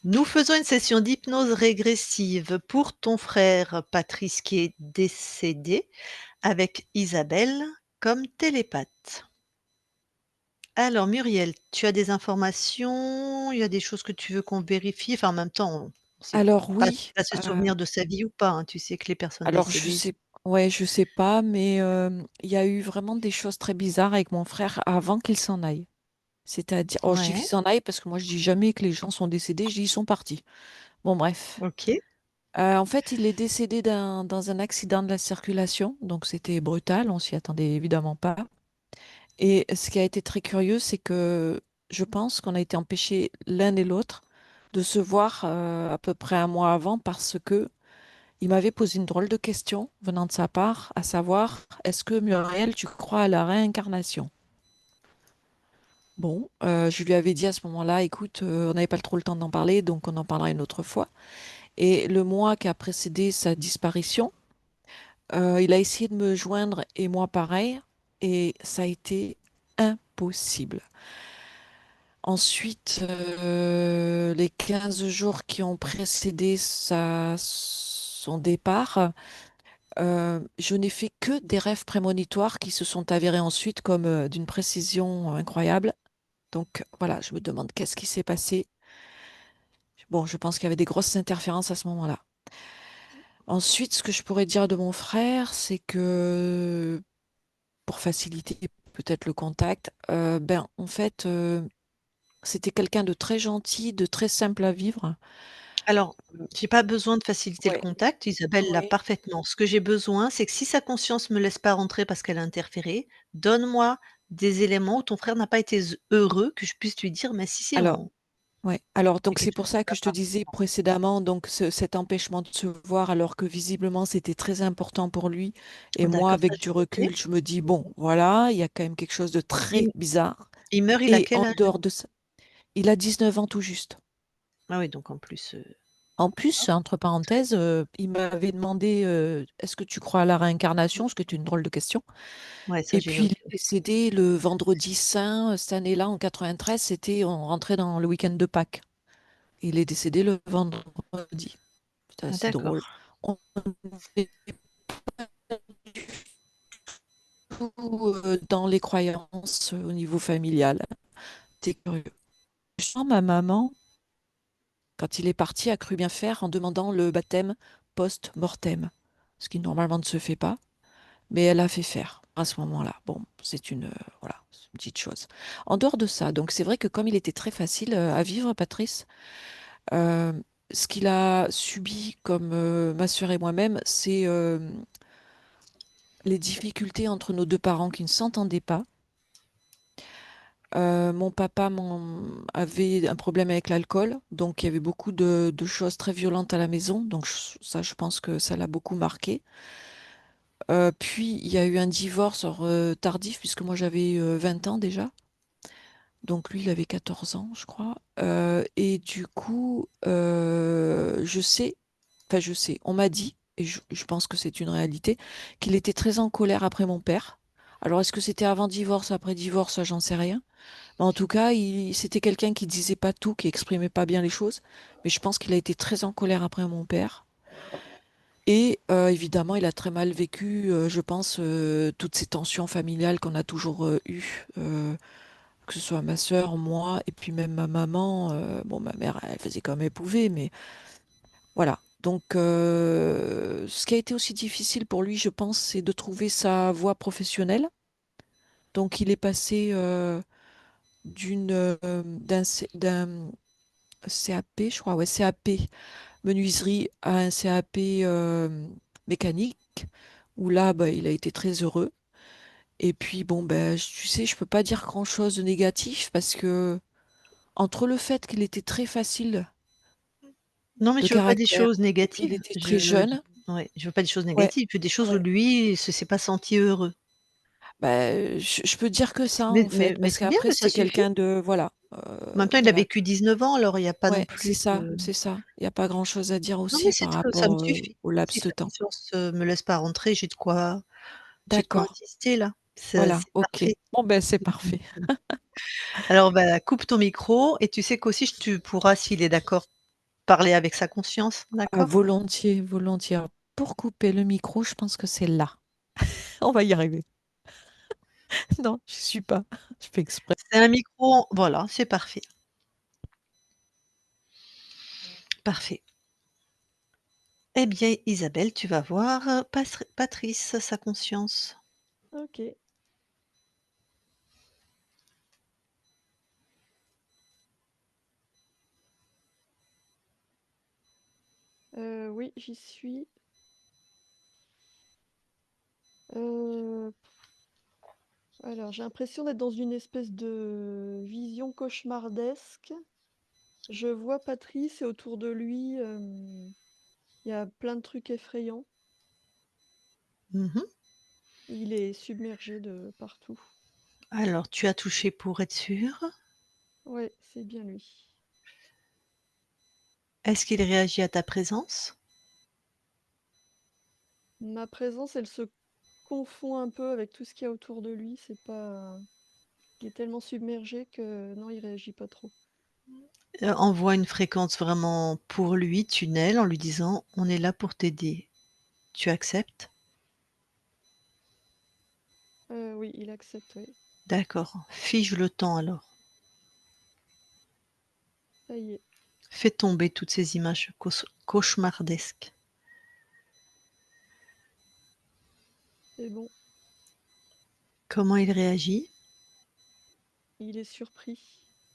Nous faisons une session d'hypnose régressive pour ton frère Patrice qui est décédé avec Isabelle comme télépathe. Alors Muriel, tu as des informations? Il y a des choses que tu veux qu'on vérifie? Enfin, en même temps, on ne sait Alors pas s'il oui, va se souvenir de sa vie ou pas, hein. Tu sais que les personnes alors je décédées sais, ouais, je sais pas, mais il y a eu vraiment des choses très bizarres avec mon frère avant qu'il s'en aille. C'est-à-dire, oh, je dis qu'il ouais, s'en aille parce que moi je dis jamais que les gens sont décédés, je dis ils sont partis. Bon, bref. OK. En fait, il est décédé dans un accident de la circulation, donc c'était brutal, on s'y attendait évidemment pas. Et ce qui a été très curieux, c'est que je pense qu'on a été empêchés l'un et l'autre de se voir à peu près un mois avant parce que il m'avait posé une drôle de question venant de sa part, à savoir, est-ce que Muriel, tu crois à la réincarnation? Bon, je lui avais dit à ce moment-là, écoute, on n'avait pas trop le temps d'en parler, donc on en parlera une autre fois. Et le mois qui a précédé sa disparition, il a essayé de me joindre et moi pareil, et ça a été impossible. Ensuite, les 15 jours qui ont précédé son départ, je n'ai fait que des rêves prémonitoires qui se sont avérés ensuite comme d'une précision incroyable. Donc voilà, je me demande qu'est-ce qui s'est passé. Bon, je pense qu'il y avait des grosses interférences à ce moment-là. Ensuite, ce que je pourrais dire de mon frère, c'est que pour faciliter peut-être le contact, ben en fait, c'était quelqu'un de très gentil, de très simple à vivre. Alors, j'ai pas besoin de faciliter le Ouais, contact, Isabelle l'a ouais. parfaitement. Ce que j'ai besoin, c'est que si sa conscience me laisse pas rentrer parce qu'elle a interféré, donne-moi des éléments où ton frère n'a pas été heureux, que je puisse lui dire: «Mais si, si, Alors, on ouais. Alors, c'est donc c'est quelque pour chose qui ça va que je te pas». disais précédemment, donc cet empêchement de se voir, alors que visiblement c'était très important pour lui. Et moi, D'accord, ça avec du j'ai noté. recul, je me dis, bon, voilà, il y a quand même quelque chose de très Il bizarre. il meurt, il a Et quel en âge? dehors de ça, il a 19 ans tout juste. Ah oui, donc en plus, En plus, entre parenthèses, il m'avait demandé, est-ce que tu crois à la réincarnation? Ce qui est une drôle de question. ouais, ça Et j'ai puis, il noté est aussi. décédé le vendredi saint, cette année-là, en 93, c'était, on rentrait dans le week-end de Pâques. Il est décédé le vendredi. C'est Ah assez d'accord. drôle. On n'est pas du tout dans les croyances au niveau familial. C'est curieux. Je sens ma maman, quand il est parti, a cru bien faire en demandant le baptême post-mortem, ce qui normalement ne se fait pas, mais elle a fait faire à ce moment-là. Bon, voilà, c'est une petite chose. En dehors de ça, donc c'est vrai que comme il était très facile à vivre, Patrice, euh, ce qu'il a subi comme ma sœur et moi-même, c'est les difficultés entre nos deux parents qui ne s'entendaient pas. Mon papa avait un problème avec l'alcool, donc il y avait beaucoup de choses très violentes à la maison, donc ça, je pense que ça l'a beaucoup marqué. Puis il y a eu un divorce tardif, puisque moi j'avais 20 ans déjà, donc lui il avait 14 ans, je crois. Et du coup, je sais, on m'a dit, et je pense que c'est une réalité, qu'il était très en colère après mon père. Alors est-ce que c'était avant divorce, après divorce, ça j'en sais rien. Mais en tout cas, c'était quelqu'un qui disait pas tout, qui exprimait pas bien les choses. Mais je pense qu'il a été très en colère après mon père. Et évidemment, il a très mal vécu, je pense, toutes ces tensions familiales qu'on a toujours eues, que ce soit ma sœur, moi, et puis même ma maman. Bon, ma mère, elle faisait comme elle pouvait, mais voilà. Donc, ce qui a été aussi difficile pour lui, je pense, c'est de trouver sa voie professionnelle. Donc, il est passé d'un CAP, je crois, ouais, CAP menuiserie à un CAP mécanique, où là, bah, il a été très heureux. Et puis, bon, ben, tu sais, je peux pas dire grand-chose de négatif parce que entre le fait qu'il était très facile Non, mais de je veux pas des caractère choses et qu'il négatives. était Je très veux jeune, ouais, je veux pas des choses ouais, négatives, je veux des choses où ouais. lui, il se s'est pas senti heureux. Ben, je peux dire que ça, Mais en mais fait, mais parce c'est bien, qu'après, mais ça c'est suffit. quelqu'un de, voilà, En même temps, il a voilà. vécu 19 ans, alors il y a pas non Ouais, plus de c'est ça. Il n'y a pas grand-chose à dire non, mais aussi c'est par très ça me rapport suffit. au Si laps de sa temps. conscience, me laisse pas rentrer, j'ai de quoi D'accord, insister là. voilà, C'est ok. parfait. Bon, ben, c'est parfait. Alors, bah, coupe ton micro et tu sais qu'aussi tu pourras, s'il est d'accord, parler avec sa conscience, Ah, d'accord? volontiers, volontiers. Alors, pour couper le micro, je pense que c'est là. On va y arriver. Non, je suis pas. Je fais exprès. C'est un micro voilà, c'est parfait, parfait. Eh bien, Isabelle, tu vas voir, Patrice, sa conscience. OK. Oui, j'y suis. Heu, alors j'ai l'impression d'être dans une espèce de vision cauchemardesque. Je vois Patrice et autour de lui, il y a plein de trucs effrayants. Mmh. Il est submergé de partout. Alors, tu as touché pour être sûre. Ouais, c'est bien lui. Est-ce qu'il réagit à ta présence? Ma présence, elle se confond un peu avec tout ce qu'il y a autour de lui, c'est pas il est tellement submergé que non, il réagit pas trop. Envoie une fréquence vraiment pour lui, tunnel, en lui disant: «On est là pour t'aider». Tu acceptes? Oui, il accepte, oui. D'accord. Fige le temps alors. Ça y est, Fais tomber toutes ces images cauchemardesques. c'est bon. Comment il réagit? Il est surpris.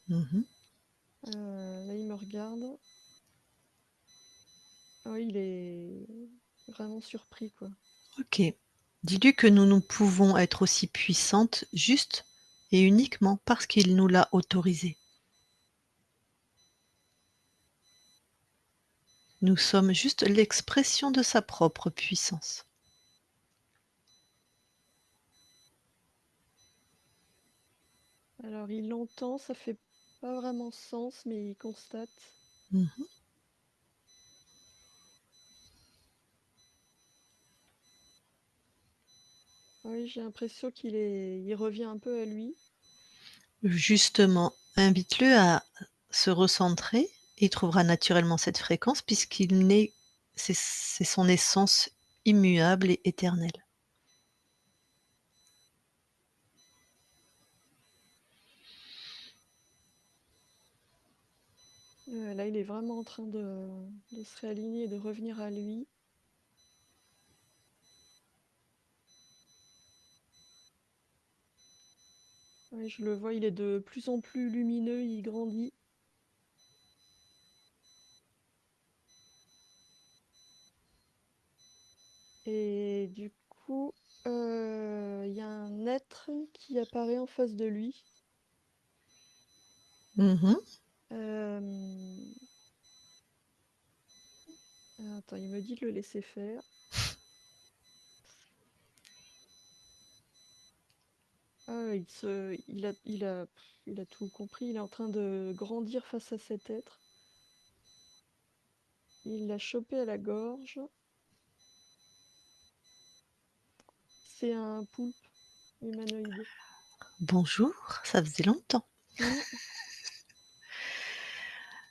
Mmh. Là, il me regarde. Ah oui, il est vraiment surpris, quoi. OK. Dis-lui que nous pouvons être aussi puissantes juste et uniquement parce qu'il nous l'a autorisé. Nous sommes juste l'expression de sa propre puissance. Alors, il l'entend, ça fait pas vraiment sens, mais il constate. Mmh. Oui, j'ai l'impression il revient un peu à lui. Justement, invite-le à se recentrer. Il trouvera naturellement cette fréquence puisqu'il n'est c'est son essence immuable et éternelle. Là, il est vraiment en train de se réaligner et de revenir à lui. Ouais, je le vois, il est de plus en plus lumineux, il grandit. Et du coup, il y a un être qui apparaît en face de lui. Mmh. Hem, attends, il me dit de le laisser faire. Ah, il a tout compris, il est en train de grandir face à cet être. Il l'a chopé à la gorge. C'est un poulpe humanoïde. Bonjour, ça faisait longtemps. Mmh,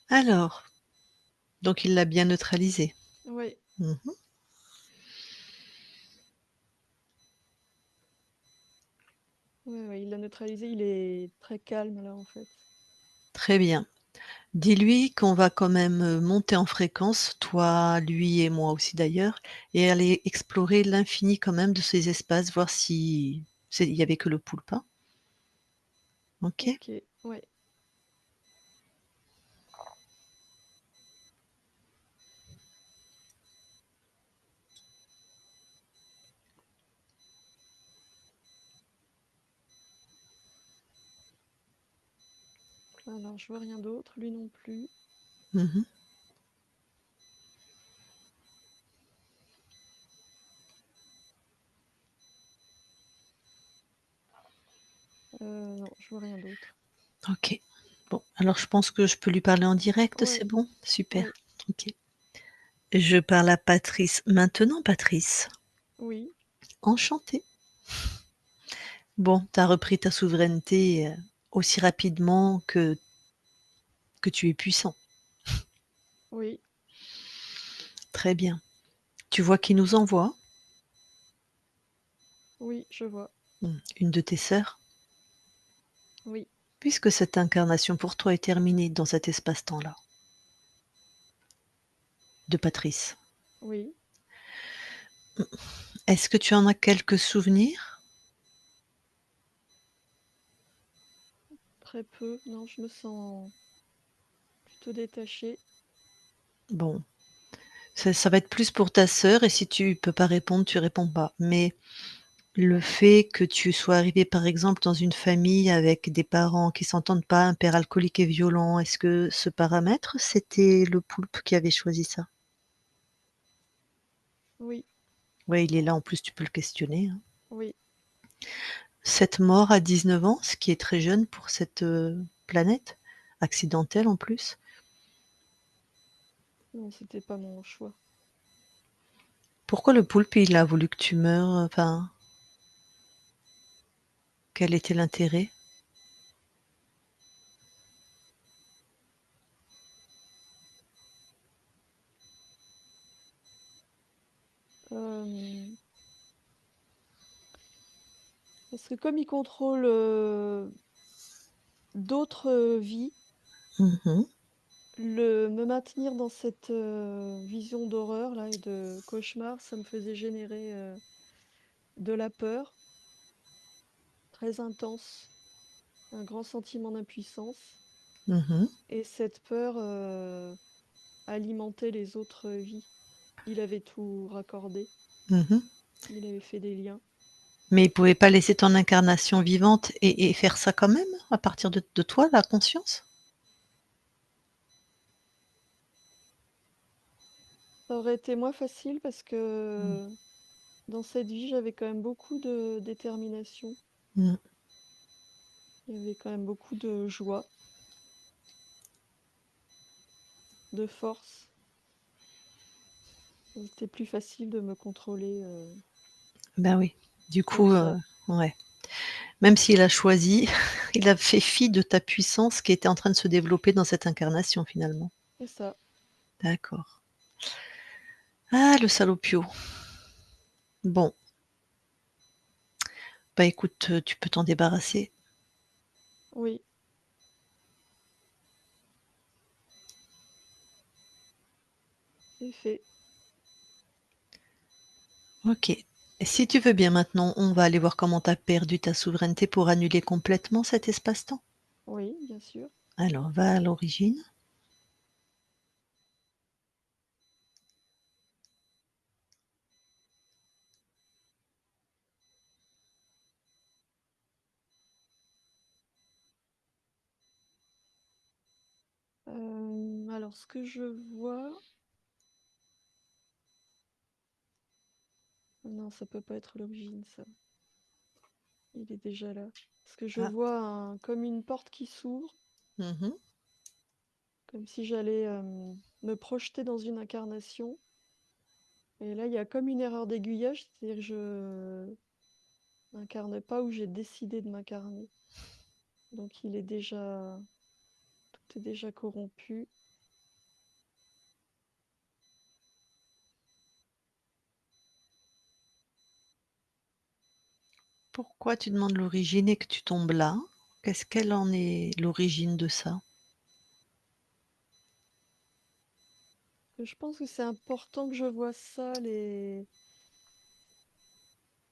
Alors, donc il l'a bien neutralisé? ouais, Mmh. ouais, ouais, il l'a neutralisé, il est très calme là, en fait. Très bien. Dis-lui qu'on va quand même, monter en fréquence, toi, lui et moi aussi d'ailleurs, et aller explorer l'infini quand même de ces espaces, voir si il y avait que le poulpe, hein. OK? OK, ouais. Alors je vois rien d'autre, lui non plus. Mmh. Non, je vois rien d'autre. OK. Bon, alors je pense que je peux lui parler en direct, c'est Ouais, bon? Super. ouais, OK. Je parle à Patrice maintenant, Patrice. oui, Enchantée. Bon, tu as repris ta souveraineté, aussi rapidement que tu es puissant. Oui, Très bien. Tu vois qui nous envoie? oui, je vois. Une de tes sœurs? Oui, Puisque cette incarnation pour toi est terminée dans cet espace-temps-là, de Patrice, oui, est-ce que tu en as quelques souvenirs? très peu. Non, je me sens plutôt détachée. Bon, ça va être plus pour ta sœur et si tu peux pas répondre, tu réponds pas. Mais le fait que tu sois arrivé, par exemple, dans une famille avec des parents qui s'entendent pas, un père alcoolique et violent, est-ce que ce paramètre, c'était le poulpe qui avait choisi ça? Oui, Ouais, il est là, en plus, tu peux le questionner, hein. oui. Cette mort à 19 ans, ce qui est très jeune pour cette, planète, accidentelle en plus. Non, c'était pas mon choix. Pourquoi le poulpe, il a voulu que tu meures, enfin, quel était l'intérêt? Euh, Parce que comme il contrôle d'autres vies, Mmh. me maintenir dans cette vision d'horreur là et de cauchemar, ça me faisait générer de la peur très intense, un grand sentiment d'impuissance. Mmh. Et cette peur alimentait les autres vies. Il avait tout raccordé, Mmh. il avait fait des liens. Mais il pouvait pas laisser ton incarnation vivante et faire ça quand même, à partir de toi, la conscience? Ça aurait été moins facile parce Mmh. que dans cette vie, j'avais quand même beaucoup de détermination. Mmh. Il y avait quand même beaucoup de joie, de force. C'était plus facile de me contrôler Bah oui. Du comme coup, ça. ouais. Même s'il a choisi, il a fait fi de ta puissance qui était en train de se développer dans cette incarnation, finalement. C'est ça. D'accord. Ah, le salopio. Bon, bah, écoute, tu peux t'en débarrasser. Oui, c'est fait. OK. Et si tu veux bien maintenant, on va aller voir comment tu as perdu ta souveraineté pour annuler complètement cet espace-temps. Oui, bien sûr. Alors, va à l'origine. Alors, ce que je vois... Non, ça peut pas être l'origine, ça. Il est déjà là. Parce que je Ah. vois comme une porte qui s'ouvre, Mmh. comme si j'allais me projeter dans une incarnation. Et là, il y a comme une erreur d'aiguillage, c'est-à-dire que je m'incarne pas où j'ai décidé de m'incarner. Donc il est déjà... Tout est déjà corrompu. Pourquoi tu demandes l'origine et que tu tombes là? Qu'est-ce qu'elle en est l'origine de ça? Je pense que c'est important que je vois ça.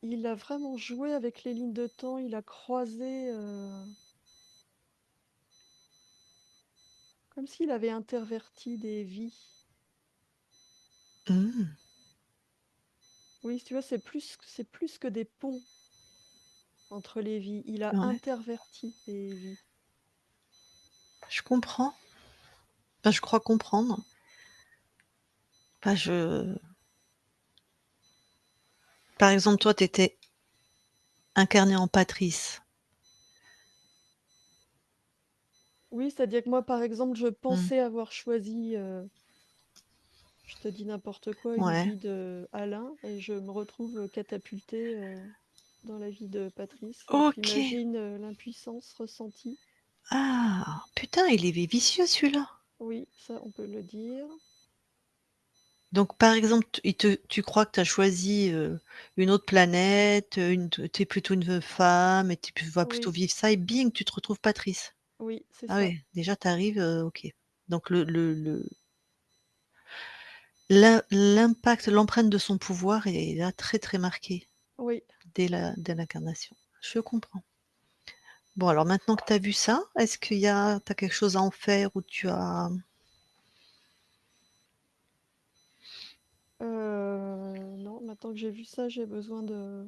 Il a vraiment joué avec les lignes de temps, il a croisé, comme s'il avait interverti des vies. Mmh. Oui, tu vois, c'est plus que des ponts entre les vies. Il a Ouais, interverti des vies. je comprends. Enfin, je crois comprendre. Enfin, par exemple, toi, tu étais incarné en Patrice. Oui, c'est-à-dire que moi, par exemple, je Mmh. pensais avoir choisi, je te dis n'importe quoi, une Ouais. vie de Alain, et je me retrouve catapultée dans la vie de Patrice. Donc OK. imagine l'impuissance ressentie. Ah! Putain, il est vicieux celui-là. Oui, ça, on peut le dire. Donc par exemple, tu crois que tu as choisi, une autre planète, tu es plutôt une femme et tu vas plutôt Oui, vivre ça et bing, tu te retrouves Patrice. oui, c'est Ah ça. oui, déjà tu arrives, OK. Donc l'impact, l'empreinte de son pouvoir est là très, très marquée Oui. dès l'incarnation. Je comprends. Bon alors maintenant que tu as vu ça, est-ce qu'il y a tu as quelque chose à en faire ou tu as Non, maintenant que j'ai vu ça, j'ai besoin de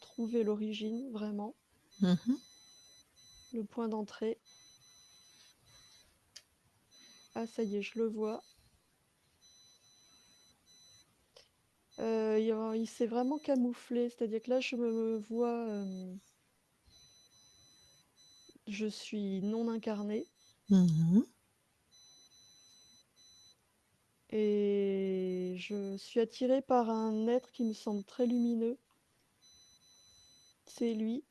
trouver l'origine, vraiment, mmh le point d'entrée. Ah, ça y est, je le vois. Il s'est vraiment camouflé, c'est-à-dire que là, je me vois, je suis non incarnée Mmh. et je suis attirée par un être qui me semble très lumineux. C'est lui.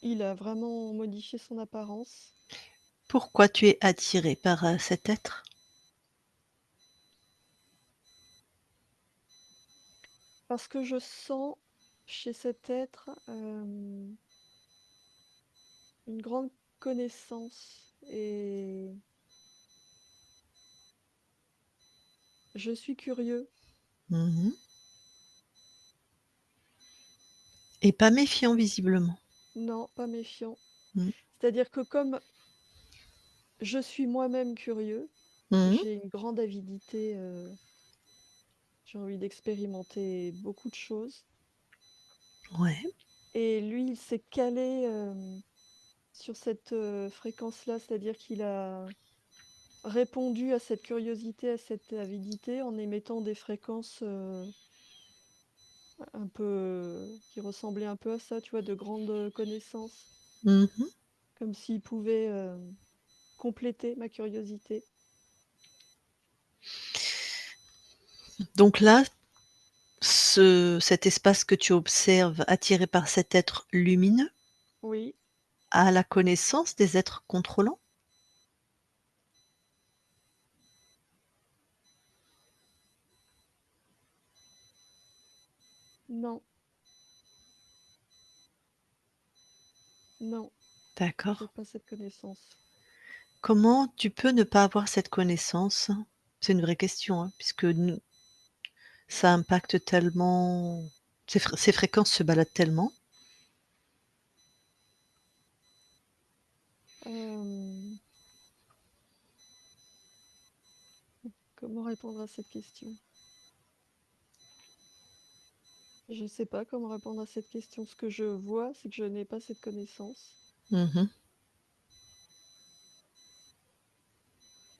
Il a vraiment modifié son apparence Pourquoi tu es attiré par, cet être? parce que je sens chez cet être, une grande connaissance et je suis curieux. Mmh. Et pas méfiant visiblement. Non, pas méfiant. Mmh. C'est-à-dire que comme je suis moi-même curieux, Mmh. j'ai une grande avidité, j'ai envie d'expérimenter beaucoup de choses Ouais. et lui, il s'est calé, sur cette, fréquence-là, c'est-à-dire qu'il a répondu à cette curiosité, à cette avidité en émettant des fréquences, un peu qui ressemblaient un peu à ça, tu vois? De grandes connaissances, Mmh. comme s'il pouvait, compléter ma curiosité. Donc là, cet espace que tu observes attiré par cet être lumineux Oui, a la connaissance des êtres contrôlants? non, non, j'ai D'accord. pas cette connaissance. Comment tu peux ne pas avoir cette connaissance? C'est une vraie question, hein, puisque nous ça impacte tellement ces fréquences se baladent tellement. Hem, Comment répondre à cette question? Je sais pas comment répondre à cette question. Ce que je vois, c'est que je n'ai pas cette connaissance. Mmh.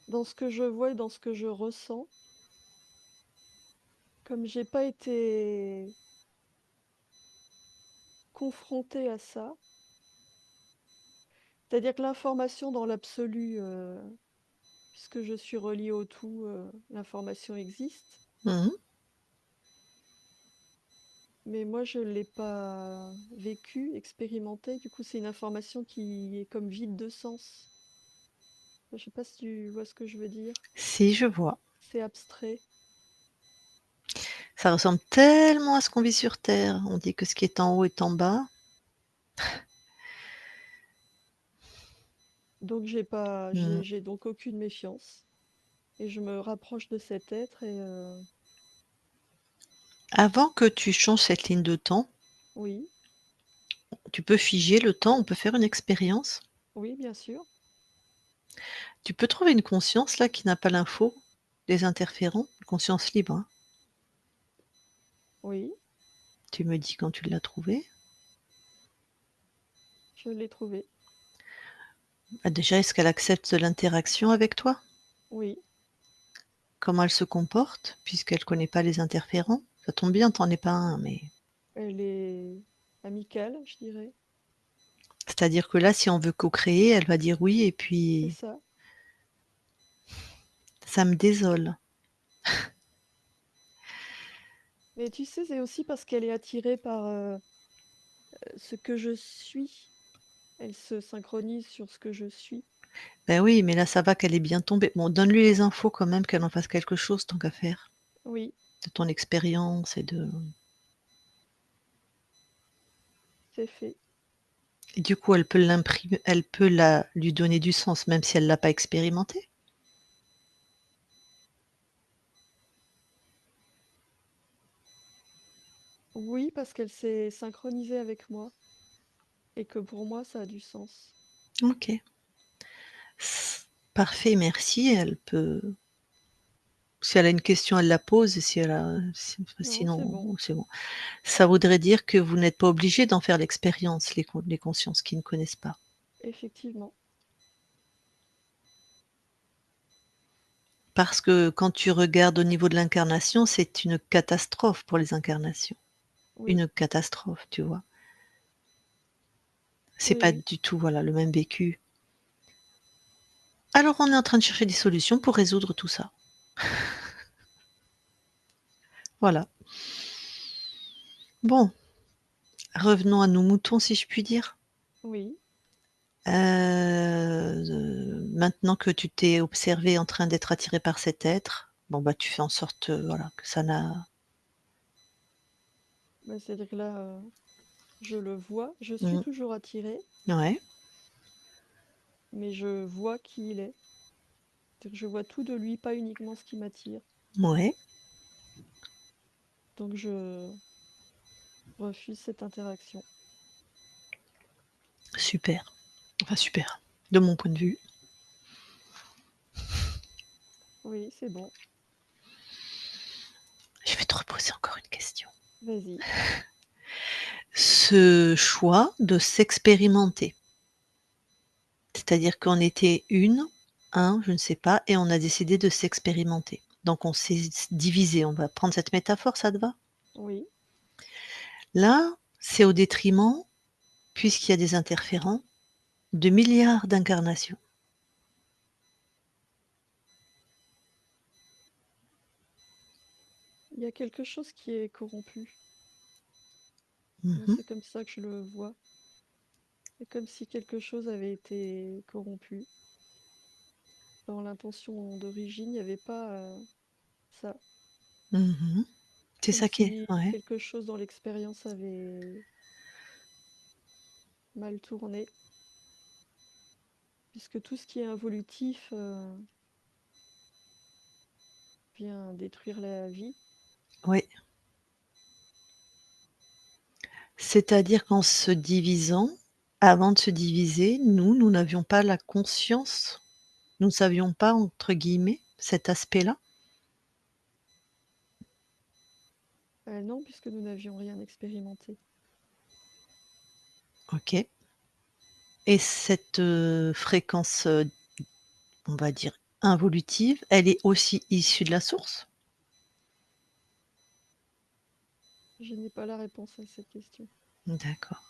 Dans ce que je vois et dans ce que je ressens, comme j'ai pas été confrontée à ça, c'est-à-dire que l'information dans l'absolu, puisque je suis reliée au tout, l'information existe, Mmh. mais moi je l'ai pas vécue, expérimentée. Du coup, c'est une information qui est comme vide de sens. Je sais pas si tu vois ce que je veux dire? Si, je vois. C'est abstrait. Ça ressemble tellement à ce qu'on vit sur terre. On dit que ce qui est en haut est en bas. Donc Mmh. j'ai donc aucune méfiance et je me rapproche de cet être et Avant que tu changes cette ligne de temps, oui, tu peux figer le temps, on peut faire une expérience. oui, bien sûr, Tu peux trouver une conscience là qui n'a pas l'info des interférents, une conscience libre, hein. oui, Tu me dis quand tu l'as trouvée. je l'ai trouvé. Bah, déjà, est-ce qu'elle accepte l'interaction avec toi? Oui, Comment elle se comporte? Puisqu'elle connaît pas les interférents? Ça tombe bien, tu en es pas un, mais elle est amicale, je dirais. c'est-à-dire que là, si on veut co-créer, elle va dire oui et C'est puis ça. ça me désole. Mais tu sais, c'est aussi parce qu'elle est attirée par, ce que je suis. Elle se synchronise sur ce que je suis. Ben oui, mais là, ça va qu'elle est bien tombée. Bon, donne-lui les infos quand même, qu'elle en fasse quelque chose, tant qu'à faire, Oui, de ton expérience c'est fait. et du coup, elle peut la lui donner du sens, même si elle l'a pas expérimenté? Oui, parce qu'elle s'est synchronisée avec moi et que pour moi, ça a du sens. OK. Parfait, merci. Elle peut si elle a une question, elle la pose, et si elle a Non, c'est sinon, bon. c'est bon. Ça voudrait dire que vous n'êtes pas obligés d'en faire l'expérience, les consciences qui ne connaissent pas. Effectivement. Parce que quand tu regardes au niveau de l'incarnation, c'est une catastrophe pour les incarnations. Oui, Une catastrophe, tu vois? C'est oui, pas oui. du tout, voilà, le même vécu. Alors on est en train de chercher des solutions pour résoudre tout ça. Voilà. Bon, revenons à nos moutons, si je puis dire. Oui. Maintenant que tu t'es observé en train d'être attiré par cet être, bon, bah, tu fais en sorte, voilà, que ça n'a Bah, c'est-à-dire que là, je le vois, je suis mmh, toujours attirée, ouais, mais je vois qui il est. C'est-à-dire que je vois tout de lui, pas uniquement ce qui m'attire. ouais, Donc je refuse cette interaction. super. Enfin super, de mon point de vue. Oui, c'est bon. Je vais te reposer encore une question. Vas-y. Ce choix de s'expérimenter, c'est-à-dire qu'on était un, je ne sais pas, et on a décidé de s'expérimenter. Donc on s'est divisé. On va prendre cette métaphore, ça te va? Oui. Là, c'est au détriment, puisqu'il y a des interférents, de milliards d'incarnations. Il y a quelque chose qui est corrompu. Moi, Mmh. c'est comme ça que je le vois. C'est comme si quelque chose avait été corrompu. Dans l'intention d'origine, il n'y avait pas ça. Mmh. C'est Comme ça qui est si ouais, quelque chose dans l'expérience avait mal tourné, puisque tout ce qui est involutif vient détruire la vie. oui. C'est-à-dire qu'en se divisant, avant de se diviser, nous n'avions pas la conscience, nous ne savions pas, entre guillemets, cet aspect-là? Non, puisque nous n'avions rien expérimenté. OK, et cette, fréquence, on va dire involutive, elle est aussi issue de la source? Je n'ai pas la réponse à cette question. D'accord.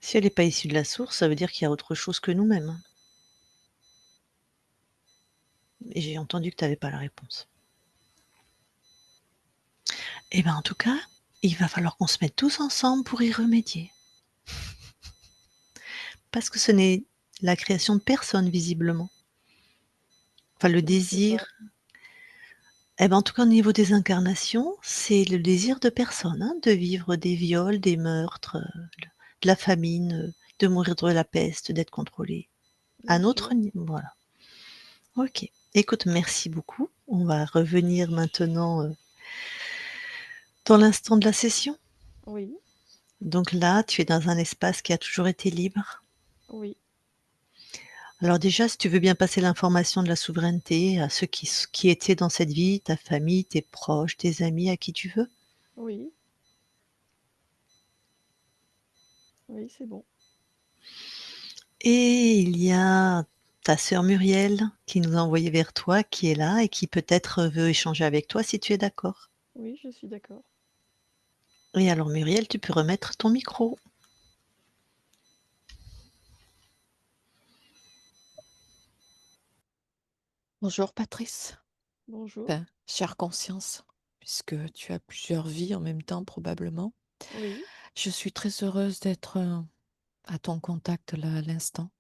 Si elle n'est pas issue de la source, ça veut dire qu'il y a autre chose que nous-mêmes, hein, et j'ai entendu que tu avais pas la réponse. Eh ben, en tout cas, il va falloir qu'on se mette tous ensemble pour y remédier. Parce que ce n'est la création de personne visiblement. Enfin le Je ne sais désir, pas. eh ben, en tout cas au niveau des incarnations, c'est le désir de personne, hein, de vivre des viols, des meurtres, de la famine, de mourir de la peste, d'être contrôlé. À Bien notre sûr. voilà. OK. Écoute, merci beaucoup. On va revenir maintenant, dans l'instant de la session. Oui, Donc là, tu es dans un espace qui a toujours été libre. oui, Alors déjà, si tu veux bien passer l'information de la souveraineté à ceux qui étaient dans cette vie, ta famille, tes proches, tes amis, à qui tu veux. oui, oui, c'est bon. Et il y a ta sœur Muriel qui nous a envoyé vers toi, qui est là et qui peut-être veut échanger avec toi si tu es d'accord. Oui, je suis d'accord. Et alors Muriel, tu peux remettre ton micro. Bonjour Patrice. Bonjour. Enfin, chère conscience, puisque tu as plusieurs vies en même temps probablement. Oui, Je suis très heureuse d'être à ton contact là à l'instant.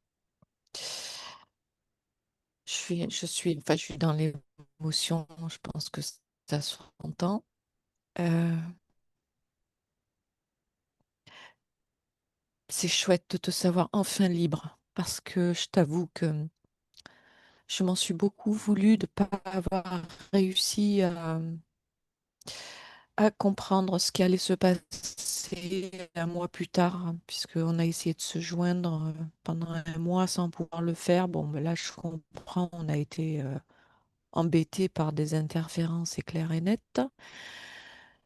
je suis dans l'émotion, je pense que ça s'entend. Euh, c'est chouette de te savoir enfin libre, parce que je t'avoue que je m'en suis beaucoup voulu de ne pas avoir réussi à comprendre ce qui allait se passer un mois plus tard, hein, puisqu'on a essayé de se joindre pendant un mois sans pouvoir le faire. Bon, ben là, je comprends, on a été embêtés par des interférences claires et nettes.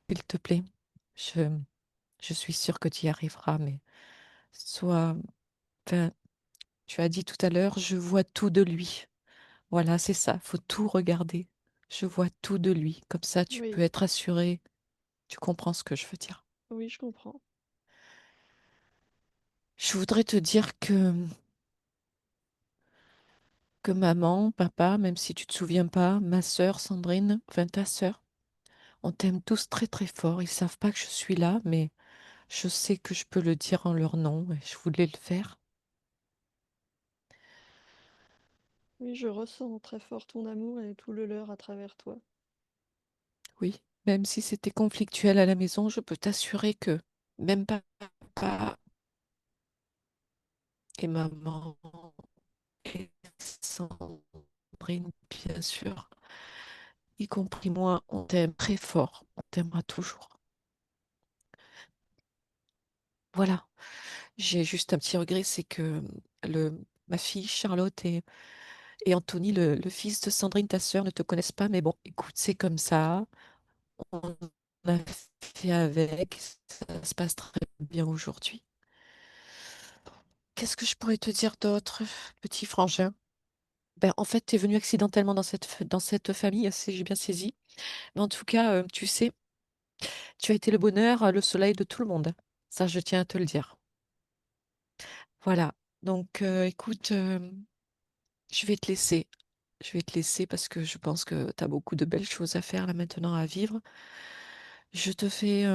S'il te plaît, je, je suis sûre que tu y arriveras, mais sois, enfin, tu as dit tout à l'heure, je vois tout de lui. Voilà, c'est ça, faut tout regarder. Je vois tout de lui. Comme ça, tu peux Oui, être assuré. Tu comprends ce que je veux dire. oui, je comprends. Je voudrais te dire que maman, papa, même si tu te souviens pas, ma sœur Sandrine, enfin ta sœur, on t'aime tous très très fort. Ils savent pas que je suis là, mais je sais que je peux le dire en leur nom et je voulais le faire. Oui, je ressens très fort ton amour et tout le leur à travers toi. Oui, même si c'était conflictuel à la maison, je peux t'assurer que même papa et maman et Sandrine, bien sûr, y compris moi, on t'aime très fort. On t'aimera toujours. Voilà. J'ai juste un petit regret, c'est que ma fille Charlotte et Anthony, le fils de Sandrine, ta sœur, ne te connaissent pas. Mais bon, écoute, c'est comme ça. On a fait avec. Ça se passe très bien aujourd'hui. Qu'est-ce que je pourrais te dire d'autre, petit frangin? Ben, en fait, tu es venu accidentellement dans cette famille, si j'ai bien saisi. Mais en tout cas, tu sais, tu as été le bonheur, le soleil de tout le monde. Ça, je tiens à te le dire. Voilà. Donc, écoute, je vais te laisser. Je vais te laisser parce que je pense que tu as beaucoup de belles choses à faire là maintenant à vivre. Je te fais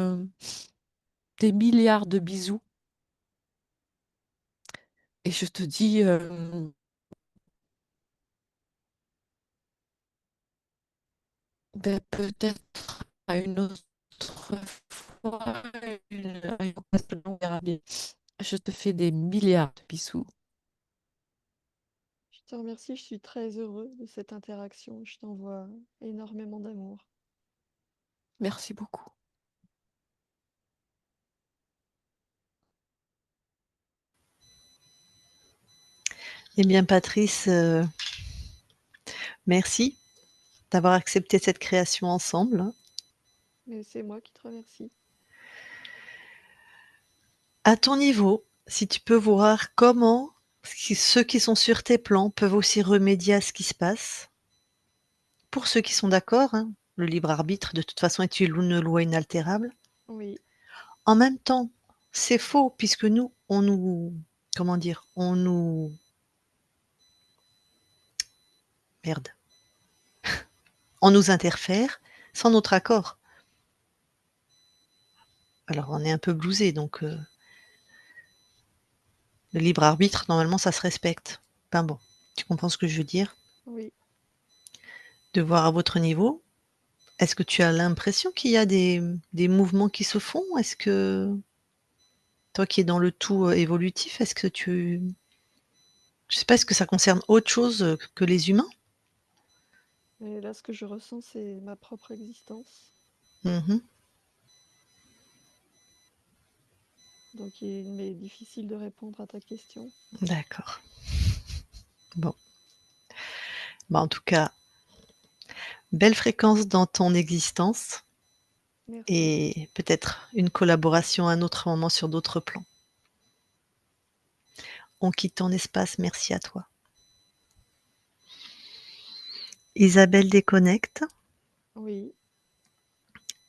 des milliards de bisous et je te dis ben, peut-être à une autre fois, à une occasion, on verra bien. Je te fais des milliards de bisous. Je te remercie, je suis très heureux de cette interaction. Je t'envoie énormément d'amour. Merci beaucoup. Eh bien, Patrice, merci d'avoir accepté cette création ensemble. Mais c'est moi qui te remercie. À ton niveau, si tu peux voir comment ceux qui sont sur tes plans peuvent aussi remédier à ce qui se passe. Pour ceux qui sont d'accord, hein, le libre arbitre, de toute façon, est une loi inaltérable. Oui, En même temps, c'est faux puisque nous, comment dire, merde, on nous interfère sans notre accord. Alors on est un peu blousé, donc le libre arbitre, normalement, ça se respecte. Enfin bon, tu comprends ce que je veux dire? oui. De voir à votre niveau, est-ce que tu as l'impression qu'il y a des mouvements qui se font? Est-ce que toi qui es dans le tout évolutif, est-ce que je sais pas, est-ce que ça concerne autre chose que les humains? Et là, ce que je ressens, c'est ma propre existence. Mhm. Donc, il m'est difficile de répondre à ta question. D'accord. Bon. Bah, en tout cas, belle fréquence dans ton existence Merci. et peut-être une collaboration à un autre moment sur d'autres plans. On quitte ton espace, merci à toi. Isabelle déconnecte. Oui,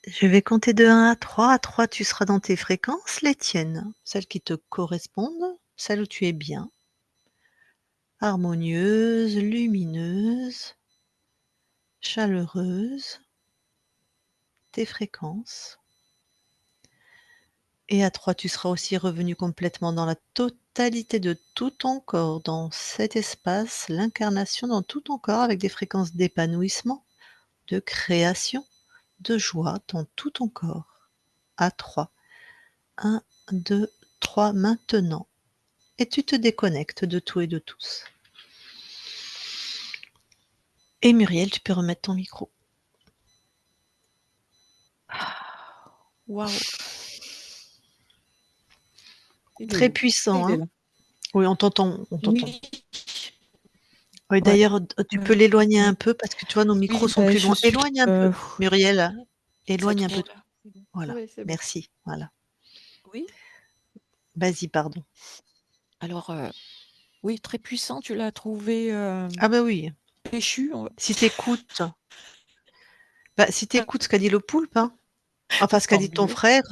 Je vais compter de 1 à 3. À 3, tu seras dans tes fréquences, les tiennes, celles qui te correspondent, celles où tu es bien, harmonieuse, lumineuse, chaleureuse, tes fréquences. Et à 3, tu seras aussi revenu complètement dans la totalité totalité de tout ton corps dans cet espace, l'incarnation dans tout ton corps avec des fréquences d'épanouissement, de création, de joie dans tout ton corps. À 3. 1, 2, 3, maintenant. Et tu te déconnectes de tout et de tous. Et Muriel, tu peux remettre ton micro. Waouh. Il est Très où? puissant, Il est hein? là. Oui, on t'entend, on t'entend. Oui. Oui, Ouais. d'ailleurs, tu peux l'éloigner un Oui. peu parce que tu vois, nos micros Oui, sont plus je loin. suis. Éloigne un peu, Muriel. Éloigne un peu. Là. Voilà. Oui, c'est bon. Merci. Voilà. Oui. Vas-y, pardon. Alors, oui, très puissant, tu l'as trouvé Ah bah oui. péchu. Si t'écoutes, si t'écoutes ce qu'a dit le poulpe, hein, enfin ce qu'a Tant dit ton mieux. frère,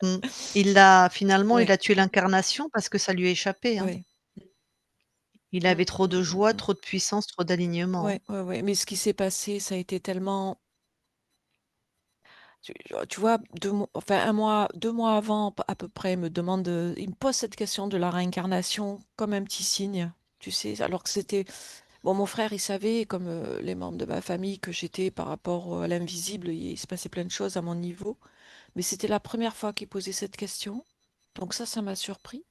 mmh, il Ouais. a tué l'incarnation parce que ça lui a échappé, hein. Ouais. Il avait trop de joie, trop de puissance, trop d'alignement, hein. Ouais. Mais ce qui s'est passé, ça a été tellement. Tu vois, enfin, 1 mois, 2 mois avant, à peu près, il me pose cette question de la réincarnation comme un petit signe, tu sais, alors que c'était. Bon, mon frère, il savait, comme les membres de ma famille, que j'étais par rapport à l'invisible, il se passait plein de choses à mon niveau, mais c'était la première fois qu'il posait cette question, donc ça m'a surpris.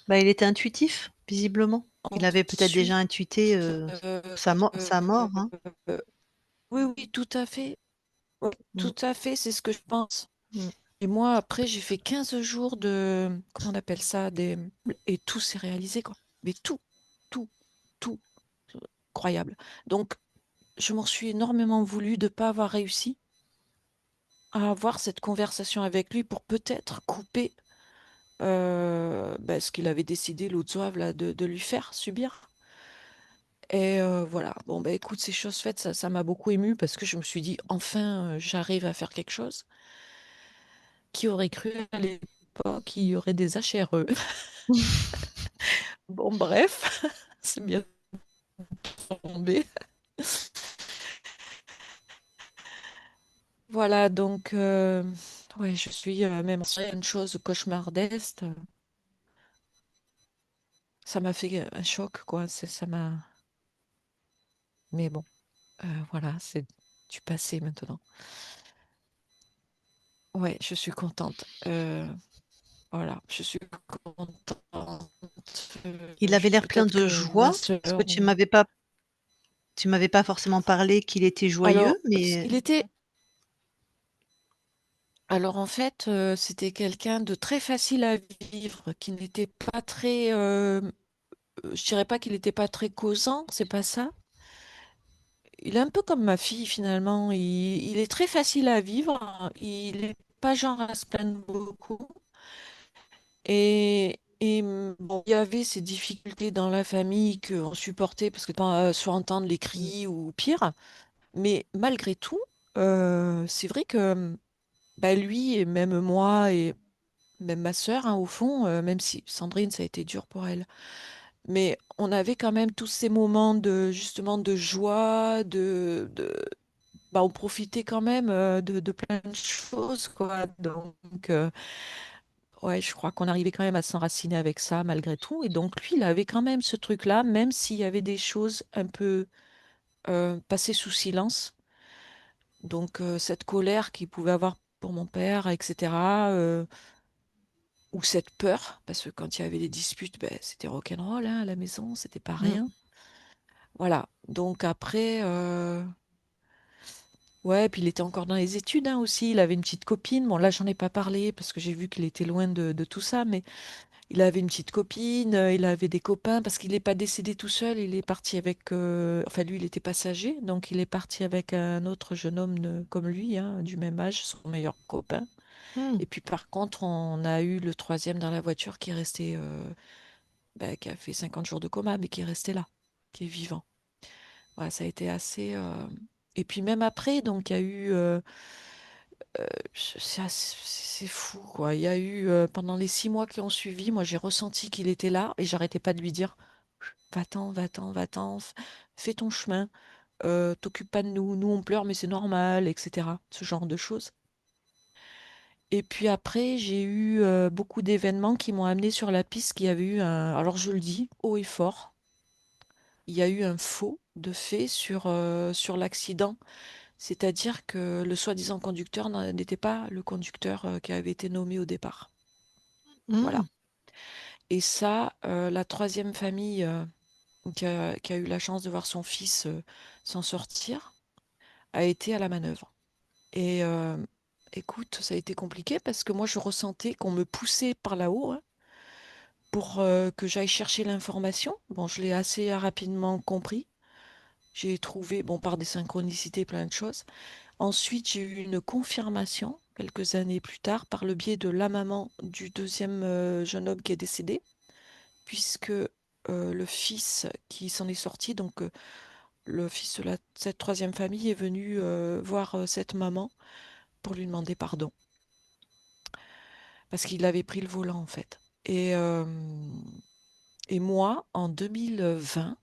Bah, il était intuitif, visiblement. Il avait peut-être déjà Ensuite, intuité, euh, sa mort, hein. euh, oui, oui, tout à fait. Oui, Mmh, tout à fait, c'est ce que je pense. mmh. Et moi, après, j'ai fait 15 jours comment on appelle ça, et tout s'est réalisé, quoi. Mais tout, tout, incroyable. Donc, je m'en suis énormément voulu de ne pas avoir réussi à avoir cette conversation avec lui pour peut-être couper ce qu'il avait décidé, l'autre zouave, là, de lui faire subir. Et voilà, bon, bah écoute, ces choses faites, ça m'a beaucoup émue parce que je me suis dit, enfin, j'arrive à faire quelque chose. Qui aurait cru à l'époque qu'il y aurait des HRE? Bon, bref, c'est bien tombé. Voilà, donc, ouais, je suis même en une chose cauchemardesque. Ça m'a fait un choc, quoi. Ça m'a. Mais bon, voilà, c'est du passé maintenant. Ouais, je suis contente. Voilà, je suis contente. Il avait l'air plein Peut-être de que ma joie, sœur. parce que tu m'avais pas forcément parlé qu'il était joyeux, Alors, mais il était. Alors en fait, c'était quelqu'un de très facile à vivre, qui n'était pas très. Je dirais pas qu'il n'était pas très causant, c'est pas ça. Il est un peu comme ma fille finalement. Il est très facile à vivre. Il n'est pas genre à se plaindre beaucoup. Bon, il y avait ces difficultés dans la famille qu'on supportait parce que pas soit entendre les mmh, cris ou pire. Mais malgré tout, c'est vrai que bah, lui et même moi et même ma sœur, hein, au fond, même si Sandrine, ça a été dur pour elle. Mais on avait quand même tous ces moments de justement de joie, on profitait quand même de plein de choses, quoi. Donc, ouais, je crois qu'on arrivait quand même à s'enraciner avec ça malgré tout. Et donc, lui, il avait quand même ce truc-là, même s'il y avait des choses un peu passées sous silence. Donc, cette colère qu'il pouvait avoir pour mon père, etc. Ou cette peur, parce que quand il y avait des disputes, ben, c'était rock'n'roll hein, à la maison, c'était pas mmh. rien. Voilà. Donc après, ouais, puis il était encore dans les études hein, aussi. Il avait une petite copine. Bon, là, j'en ai pas parlé parce que j'ai vu qu'il était loin de tout ça, mais il avait une petite copine, il avait des copains parce qu'il n'est pas décédé tout seul. Il est parti avec, enfin, lui, il était passager, donc il est parti avec un autre jeune homme comme lui, hein, du même âge, son meilleur copain. Mmh. Et puis par contre, on a eu le troisième dans la voiture qui est resté, qui a fait 50 jours de coma, mais qui est resté là, qui est vivant. Voilà, ça a été assez. Et puis même après, donc il y a eu. C'est fou, quoi. Il y a eu, pendant les 6 mois qui ont suivi, moi j'ai ressenti qu'il était là et j'arrêtais pas de lui dire, va-t'en, va-t'en, va-t'en, fais ton chemin, t'occupe pas de nous, nous on pleure mais c'est normal, etc. Ce genre de choses. Et puis après, j'ai eu beaucoup d'événements qui m'ont amené sur la piste qu'il y avait eu un... Alors je le dis haut et fort, il y a eu un faux de fait sur l'accident. C'est-à-dire que le soi-disant conducteur n'était pas le conducteur qui avait été nommé au départ. Voilà. Mmh. Et ça, la troisième famille qui a eu la chance de voir son fils s'en sortir a été à la manœuvre. Et écoute, ça a été compliqué parce que moi, je ressentais qu'on me poussait par là-haut, hein, pour que j'aille chercher l'information. Bon, je l'ai assez rapidement compris. J'ai trouvé, bon, par des synchronicités, plein de choses. Ensuite, j'ai eu une confirmation quelques années plus tard par le biais de la maman du deuxième jeune homme qui est décédé, puisque le fils qui s'en est sorti, donc le fils de cette troisième famille est venu voir cette maman pour lui demander pardon, parce qu'il avait pris le volant en fait. Et moi, en 2020,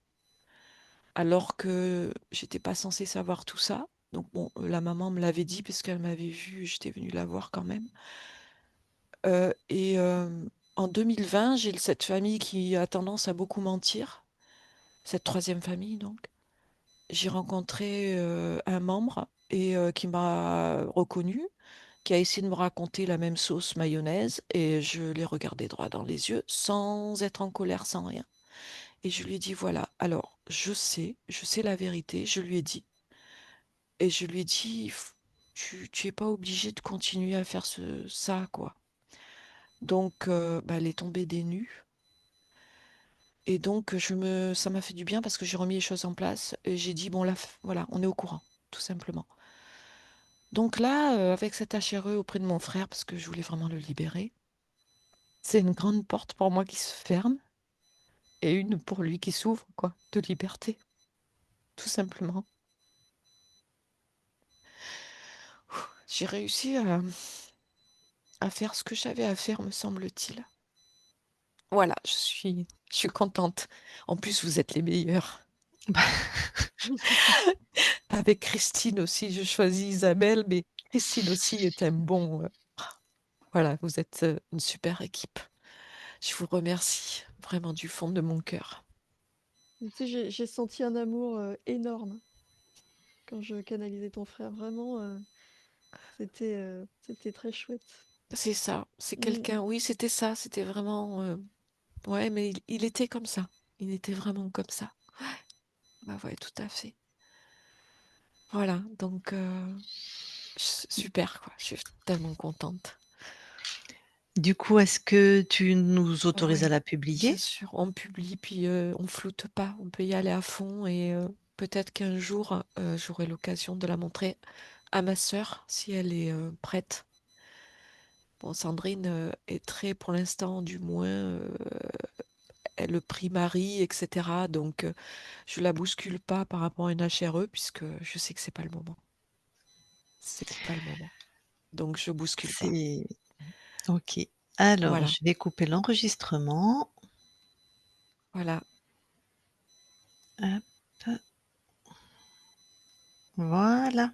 alors que j'étais pas censée savoir tout ça, donc bon, la maman me l'avait dit parce qu'elle m'avait vue, j'étais venue la voir quand même. Et en 2020, j'ai cette famille qui a tendance à beaucoup mentir, cette troisième famille donc. J'ai rencontré un membre et qui m'a reconnu, qui a essayé de me raconter la même sauce mayonnaise et je l'ai regardé droit dans les yeux sans être en colère, sans rien. Et je lui ai dit, voilà, alors je sais la vérité, je lui ai dit. Et je lui ai dit, tu es pas obligé de continuer à faire ça, quoi. Donc, bah, elle est tombée des nues. Et donc, ça m'a fait du bien parce que j'ai remis les choses en place. Et j'ai dit, bon, là, voilà, on est au courant, tout simplement. Donc là, avec cet HRE auprès de mon frère, parce que je voulais vraiment le libérer, c'est une grande porte pour moi qui se ferme et une pour lui qui s'ouvre, quoi, de liberté, tout simplement. J'ai réussi à faire ce que j'avais à faire, me semble-t-il. Voilà, je suis contente. En plus, vous êtes les meilleurs. Avec Christine aussi, je choisis Isabelle, mais Christine aussi est un bon. Voilà, vous êtes une super équipe. Je vous remercie vraiment du fond de mon cœur. Tu sais, j'ai senti un amour énorme quand je canalisais ton frère. Vraiment, c'était très chouette. C'est ça, c'est Mm. quelqu'un, oui, c'était ça, c'était vraiment. Ouais, mais il était comme ça. Il était vraiment comme ça. Bah ouais, tout à fait. Voilà, donc super, quoi. Je suis tellement contente. Du coup, est-ce que tu nous autorises à Oui, la bien publier? sûr, on publie, puis on floute pas, on peut y aller à fond et peut-être qu'un jour, j'aurai l'occasion de la montrer à ma sœur si elle est prête. Bon, Sandrine est très, pour l'instant, du moins, elle le prie Marie, etc. Donc, je la bouscule pas par rapport à une HRE puisque je sais que c'est pas le moment. C'est pas le moment. Donc, je bouscule pas. C'est OK. Alors, Voilà, je vais couper l'enregistrement. voilà. Hop, voilà.